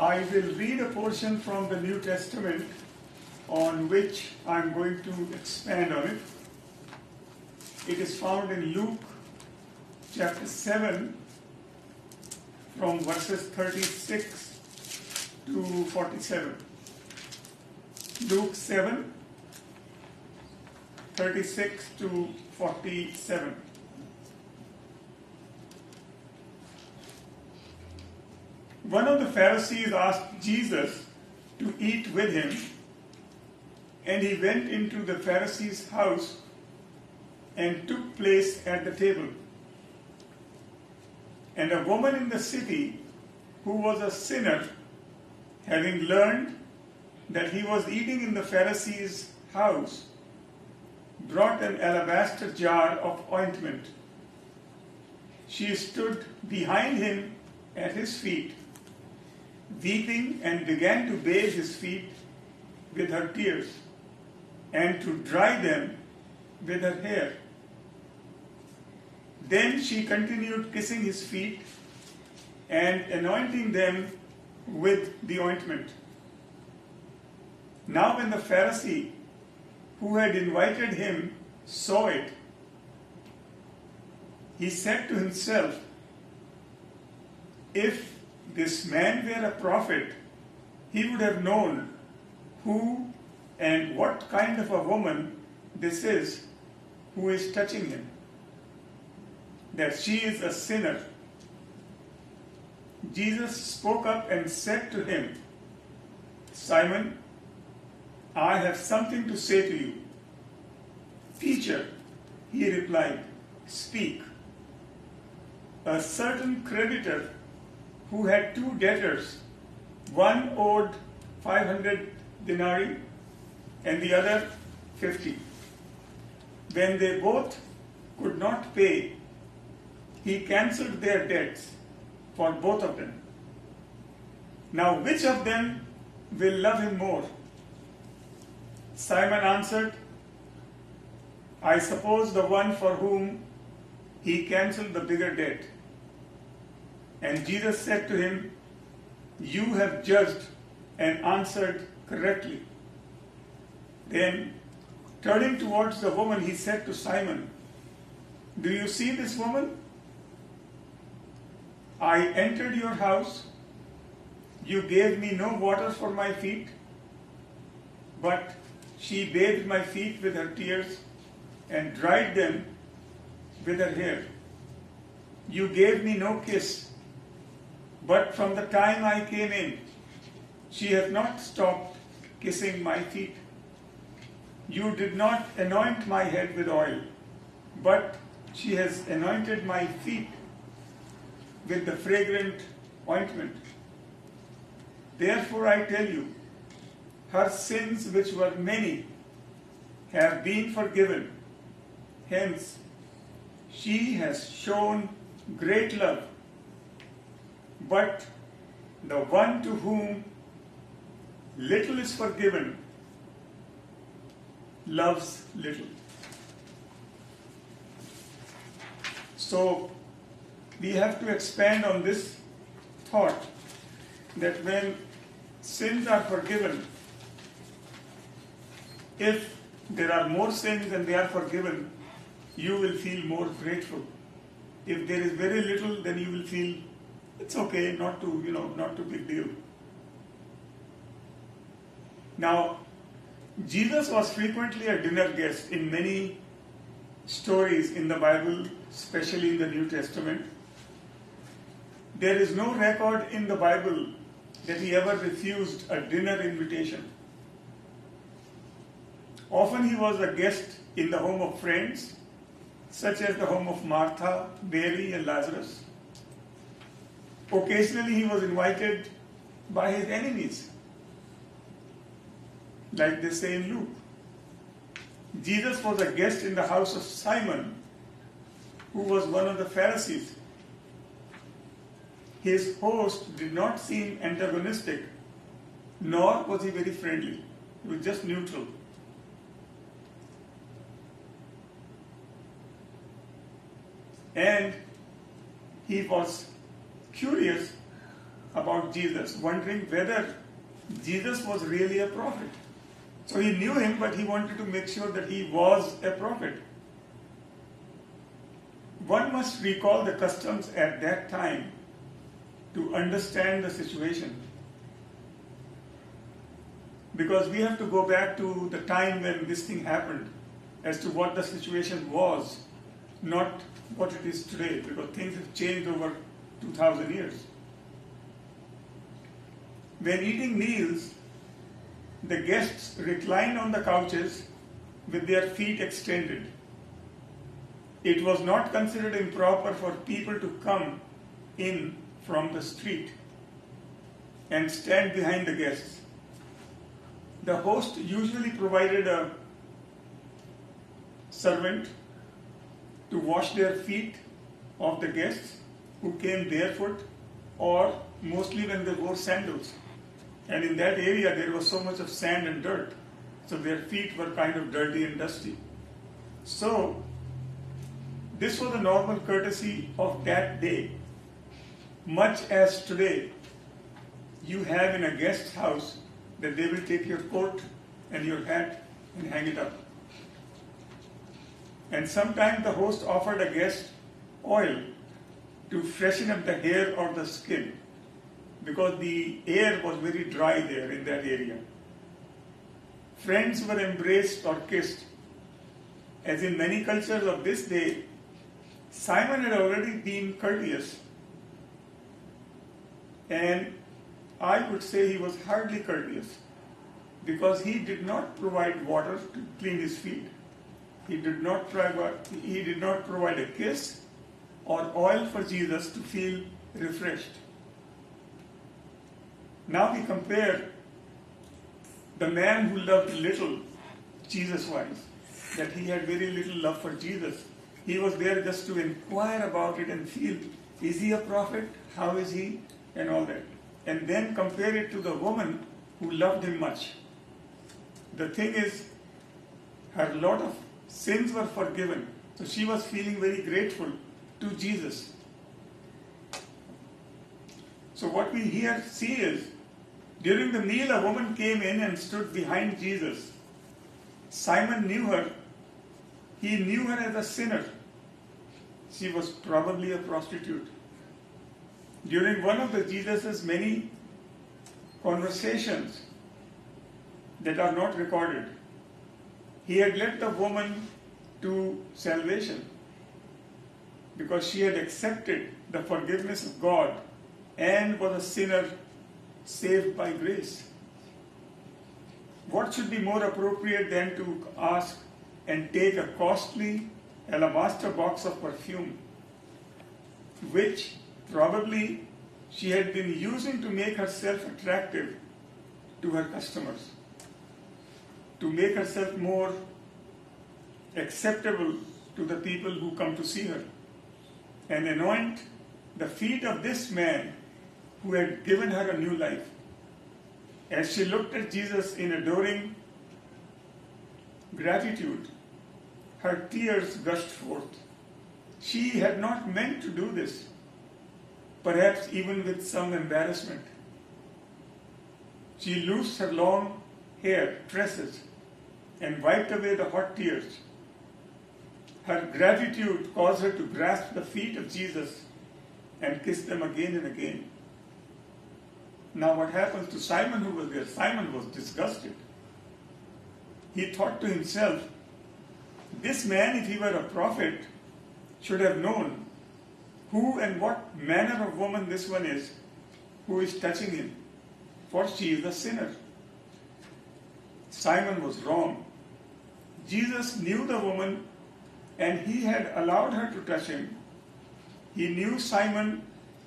I will read a portion from the New Testament on which I'm going to expand on it. It is found in Luke chapter 7 from verses 36 to 47. Luke 7, 36 to 47. One of the Pharisees asked Jesus to eat with him, and he went into the Pharisee's house and took place at the table. And a woman in the city, who was a sinner, having learned that he was eating in the Pharisee's house, brought an alabaster jar of ointment. She stood behind him at his feet, weeping, and began to bathe his feet with her tears, and to dry them with her hair. Then she continued kissing his feet and anointing them with the ointment. Now when the Pharisee who had invited him saw it, he said to himself, "If this man were a prophet, he would have known who and what kind of a woman this is who is touching him, that she is a sinner." Jesus spoke up and said to him, "Simon, I have something to say to you." "Teacher," he replied, "speak." A certain creditor who had two debtors, one owed 500 denarii and the other 50. When they both could not pay, he cancelled their debts for both of them. Now which of them will love him more? Simon answered, "I suppose the one for whom he cancelled the bigger debt." And Jesus said to him, "You have judged and answered correctly." Then, turning towards the woman, he said to Simon, "Do you see this woman? I entered your house. You gave me no water for my feet, but she bathed my feet with her tears and dried them with her hair. You gave me no kiss, but from the time I came in, she has not stopped kissing my feet. You did not anoint my head with oil, but she has anointed my feet with the fragrant ointment. Therefore I tell you, her sins, which were many, have been forgiven. Hence, she has shown great love. But the one to whom little is forgiven loves little." So, we have to expand on this thought that when sins are forgiven, if there are more sins and they are forgiven, you will feel more grateful. If there is very little, then you will feel it's okay, not too big deal. Now, Jesus was frequently a dinner guest in many stories in the Bible, especially in the New Testament. There is no record in the Bible that he ever refused a dinner invitation. Often he was a guest in the home of friends, such as the home of Martha, Mary, and Lazarus. Occasionally he was invited by his enemies, like they say in Luke. Jesus was a guest in the house of Simon, who was one of the Pharisees. His host did not seem antagonistic, nor was he very friendly. He was just neutral. And he was curious about Jesus, wondering whether Jesus was really a prophet. So he knew him, but he wanted to make sure that he was a prophet. One must recall the customs at that time to understand the situation. Because we have to go back to the time when this thing happened as to what the situation was, not what it is today, because things have changed over 2,000 years. When eating meals, the guests reclined on the couches with their feet extended. It was not considered improper for people to come in from the street and stand behind the guests. The host usually provided a servant to wash their feet of the guests who came barefoot or mostly when they wore sandals. And in that area there was so much of sand and dirt, so their feet were kind of dirty and dusty. So this was a normal courtesy of that day, much as today you have in a guest house that they will take your coat and your hat and hang it up. And sometimes the host offered a guest oil to freshen up the hair or the skin, because the air was very dry there in that area. Friends were embraced or kissed. As in many cultures of this day, Simon had already been courteous, and I would say he was hardly courteous, because he did not provide water to clean his feet. He did not provide a kiss or oil for Jesus to feel refreshed. Now we compare the man who loved little, Jesus-wise, that he had very little love for Jesus. He was there just to inquire about it and feel, is he a prophet? How is he? And all that. And then compare it to the woman who loved him much. The thing is, her lot of sins were forgiven. So she was feeling very grateful to Jesus. So what we here see is, during the meal, a woman came in and stood behind Jesus. Simon knew her. He knew her as a sinner. She was probably a prostitute. During one of Jesus' many conversations that are not recorded, he had led the woman to salvation because she had accepted the forgiveness of God and was a sinner saved by grace. What should be more appropriate than to ask and take a costly alabaster box of perfume, which probably she had been using to make herself attractive to her customers, to make herself more acceptable to the people who come to see her, and anoint the feet of this man who had given her a new life. As she looked at Jesus in adoring gratitude, her tears gushed forth. She had not meant to do this, perhaps even with some embarrassment. She loosed her long hair, tresses, and wiped away the hot tears. Her gratitude caused her to grasp the feet of Jesus and kiss them again and again. Now what happens to Simon who was there? Simon was disgusted. He thought to himself, this man, if he were a prophet, should have known who and what manner of woman this one is who is touching him, for she is a sinner. Simon was wrong. Jesus knew the woman and he had allowed her to touch him. He knew Simon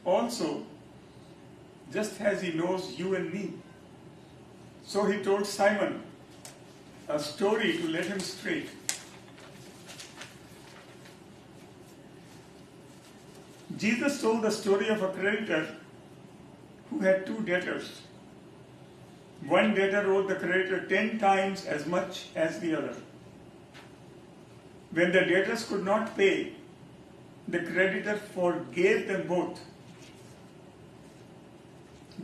also, just as he knows you and me. So he told Simon a story to let him straight. Jesus told the story of a creditor who had two debtors. One debtor owed the creditor 10 times as much as the other. When the debtors could not pay, the creditor forgave them both.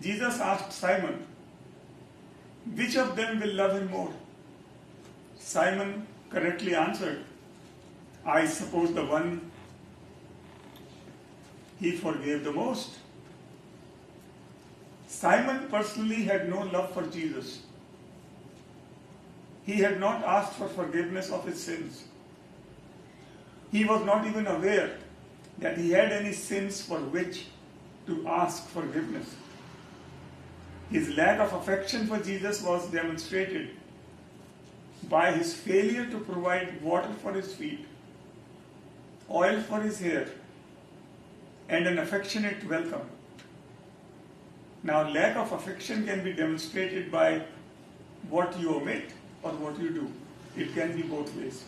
Jesus asked Simon, which of them will love him more? Simon correctly answered, I suppose the one he forgave the most. Simon personally had no love for Jesus. He had not asked for forgiveness of his sins. He was not even aware that he had any sins for which to ask forgiveness. His lack of affection for Jesus was demonstrated by his failure to provide water for his feet, oil for his hair, and an affectionate welcome. Now, lack of affection can be demonstrated by what you omit or what you do. It can be both ways.